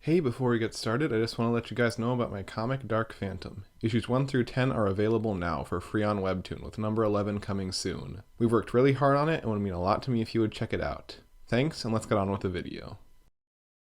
Hey, before we get started, I just want to let you guys know about my comic Dark Phantom. Issues 1 through 10 are available now for free on Webtoon, with number 11 coming soon. We've worked really hard on it and it would mean a lot to me if you would check it out. Thanks, and let's get on with the video.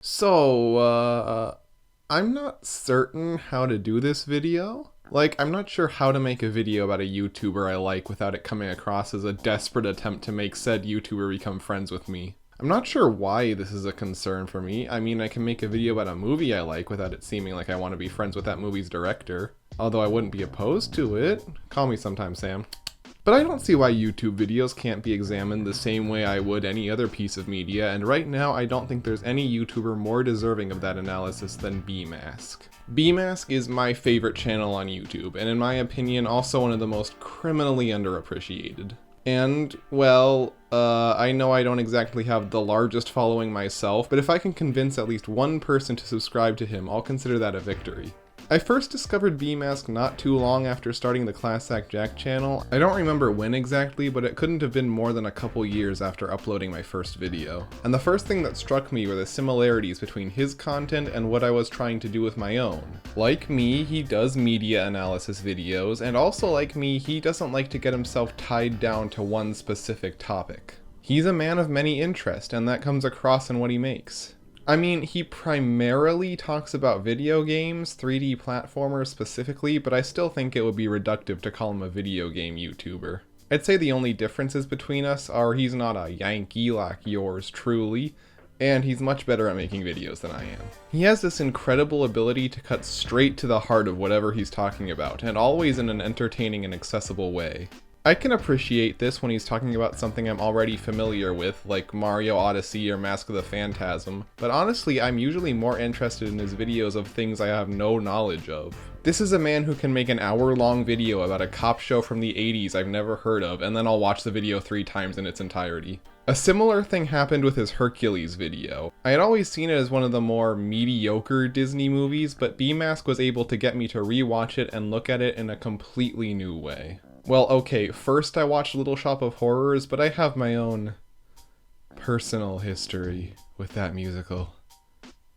So, I'm not certain how to do this video. I'm not sure how to make a video about a YouTuber I like without it coming across as a desperate attempt to make said YouTuber become friends with me. I'm not sure why this is a concern for me. I mean, I can make a video about a movie I like without it seeming like I want to be friends with that movie's director. Although I wouldn't be opposed to it. Call me sometime, Sam. But I don't see why YouTube videos can't be examined the same way I would any other piece of media, and right now I don't think there's any YouTuber more deserving of that analysis than Bmask. Bmask is my favorite channel on YouTube, and in my opinion also one of the most criminally underappreciated. And, well, I know I don't exactly have the largest following myself, but if I can convince at least one person to subscribe to him, I'll consider that a victory. I first discovered Bmask not too long after starting the Class Act Jack channel. I don't remember when exactly, but it couldn't have been more than a couple years after uploading my first video. And the first thing that struck me were the similarities between his content and what I was trying to do with my own. Like me, he does media analysis videos, and also like me, he doesn't like to get himself tied down to one specific topic. He's a man of many interests, and that comes across in what he makes. I mean, he primarily talks about video games, 3D platformers specifically, but I still think it would be reductive to call him a video game YouTuber. I'd say the only differences between us are he's not a Yankee like yours truly, and he's much better at making videos than I am. He has this incredible ability to cut straight to the heart of whatever he's talking about, and always in an entertaining and accessible way. I can appreciate this when he's talking about something I'm already familiar with, like Mario Odyssey or Mask of the Phantasm, but honestly I'm usually more interested in his videos of things I have no knowledge of. This is a man who can make an hour-long video about a cop show from the 80s I've never heard of, and then I'll watch the video 3 times in its entirety. A similar thing happened with his Hercules video. I had always seen it as one of the more mediocre Disney movies, but Bmask was able to get me to re-watch it and look at it in a completely new way. Well, okay, first I watched Little Shop of Horrors, but I have my own personal history with that musical.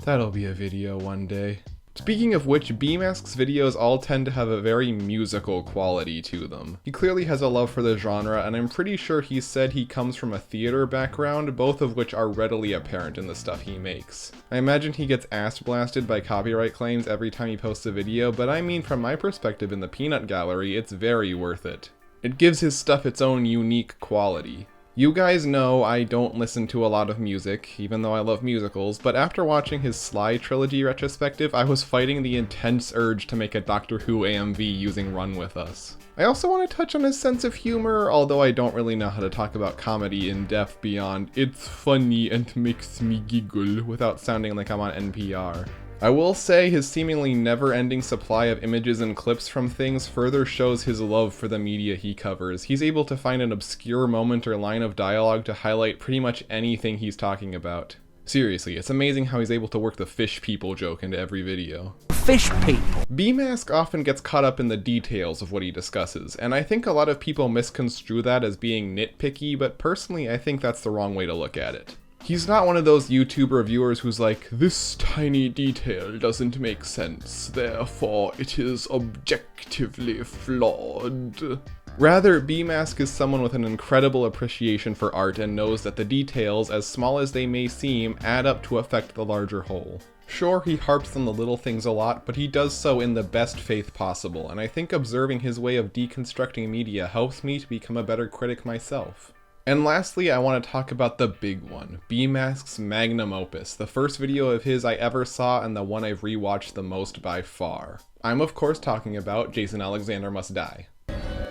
That'll be a video one day. Speaking of which, Bmask's videos all tend to have a very musical quality to them. He clearly has a love for the genre, and I'm pretty sure he said he comes from a theater background, both of which are readily apparent in the stuff he makes. I imagine he gets ass blasted by copyright claims every time he posts a video, but I mean from my perspective in the peanut gallery, it's very worth it. It gives his stuff its own unique quality. You guys know I don't listen to a lot of music, even though I love musicals, but after watching his Sly trilogy retrospective, I was fighting the intense urge to make a Doctor Who AMV using Run With Us. I also want to touch on his sense of humor, although I don't really know how to talk about comedy in depth beyond "it's funny and makes me giggle" without sounding like I'm on NPR. I will say his seemingly never-ending supply of images and clips from things further shows his love for the media he covers. He's able to find an obscure moment or line of dialogue to highlight pretty much anything he's talking about. Seriously, it's amazing how he's able to work the fish people joke into every video. Fish people! Bmask often gets caught up in the details of what he discusses, and I think a lot of people misconstrue that as being nitpicky, but personally I think that's the wrong way to look at it. He's not one of those YouTube reviewers who's like, "this tiny detail doesn't make sense, therefore it is objectively flawed." Rather, Bmask is someone with an incredible appreciation for art and knows that the details, as small as they may seem, add up to affect the larger whole. Sure, he harps on the little things a lot, but he does so in the best faith possible, and I think observing his way of deconstructing media helps me to become a better critic myself. And lastly, I want to talk about the big one, Bmask's magnum opus, the first video of his I ever saw and the one I've rewatched the most by far. I'm of course talking about Jason Alexander Must Die.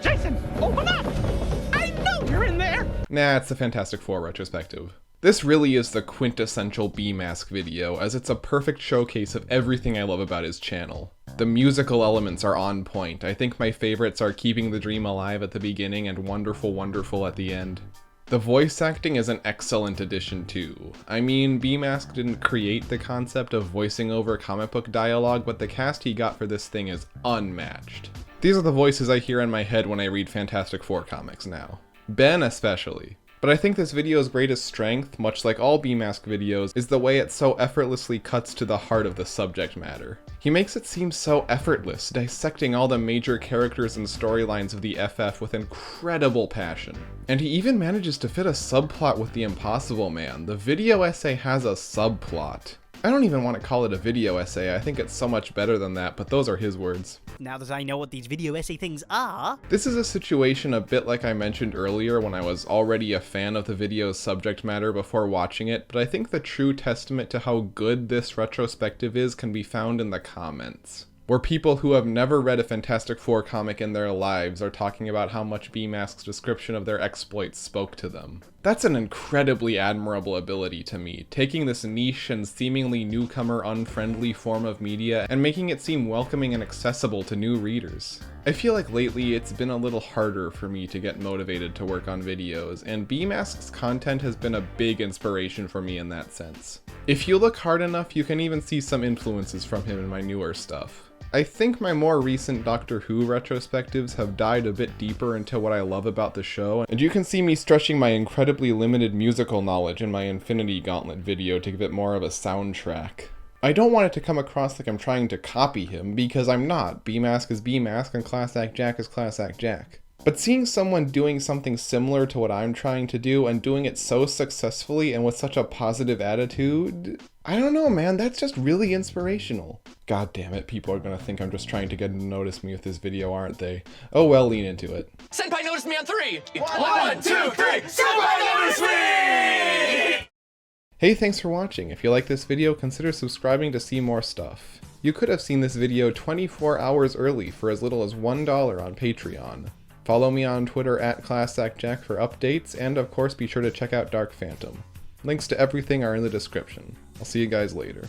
Jason, open up! I know you're in there! Nah, it's the Fantastic Four retrospective. This really is the quintessential Bmask video, as it's a perfect showcase of everything I love about his channel. The musical elements are on point. I think my favorites are Keeping the Dream Alive at the beginning and Wonderful Wonderful at the end. The voice acting is an excellent addition too. I mean, Bmask didn't create the concept of voicing over comic book dialogue, but the cast he got for this thing is unmatched. These are the voices I hear in my head when I read Fantastic Four comics now. Ben especially. But I think this video's greatest strength, much like all Bmask videos, is the way it so effortlessly cuts to the heart of the subject matter. He makes it seem so effortless, dissecting all the major characters and storylines of the FF with incredible passion. And he even manages to fit a subplot with the Impossible Man. The video essay has a subplot. I don't even want to call it a video essay, I think it's so much better than that, but those are his words. Now that I know what these video essay things are... This is a situation a bit like I mentioned earlier when I was already a fan of the video's subject matter before watching it, but I think the true testament to how good this retrospective is can be found in the comments, where people who have never read a Fantastic Four comic in their lives are talking about how much Bmask's description of their exploits spoke to them. That's an incredibly admirable ability to me, taking this niche and seemingly newcomer unfriendly form of media and making it seem welcoming and accessible to new readers. I feel like lately it's been a little harder for me to get motivated to work on videos, and Bmask's content has been a big inspiration for me in that sense. If you look hard enough, you can even see some influences from him in my newer stuff. I think my more recent Doctor Who retrospectives have dived a bit deeper into what I love about the show, and you can see me stretching my incredibly limited musical knowledge in my Infinity Gauntlet video to give it more of a soundtrack. I don't want it to come across like I'm trying to copy him, because I'm not. Bmask is Bmask and Class Act Jack is Class Act Jack. But seeing someone doing something similar to what I'm trying to do and doing it so successfully and with such a positive attitude, I don't know, man, that's just really inspirational. God damn it, people are gonna think I'm just trying to get him to notice me with this video, aren't they? Oh well, lean into it. Senpai noticed me on 3! 1, 2, 3! Senpai noticed me! Hey, thanks for watching. If you like this video, consider subscribing to see more stuff. You could have seen this video 24 hours early for as little as $1 on Patreon. Follow me on Twitter at ClassActJack for updates, and of course be sure to check out Dark Phantom. Links to everything are in the description. I'll see you guys later.